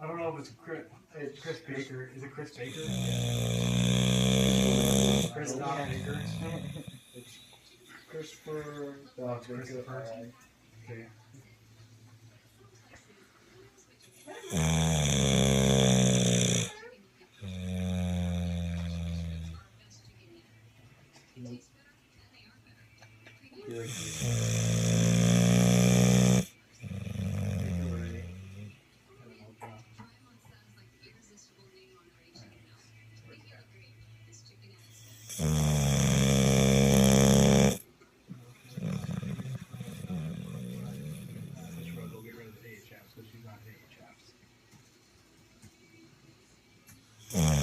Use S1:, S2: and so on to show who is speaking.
S1: I don't know if it's Chris Baker. Is it Chris Baker? Chris not Baker.
S2: It's Christopher.
S1: Oh, it's Christopher. Okay.
S2: Nope.
S1: Go get rid of the AHFs, so she's not AHFs.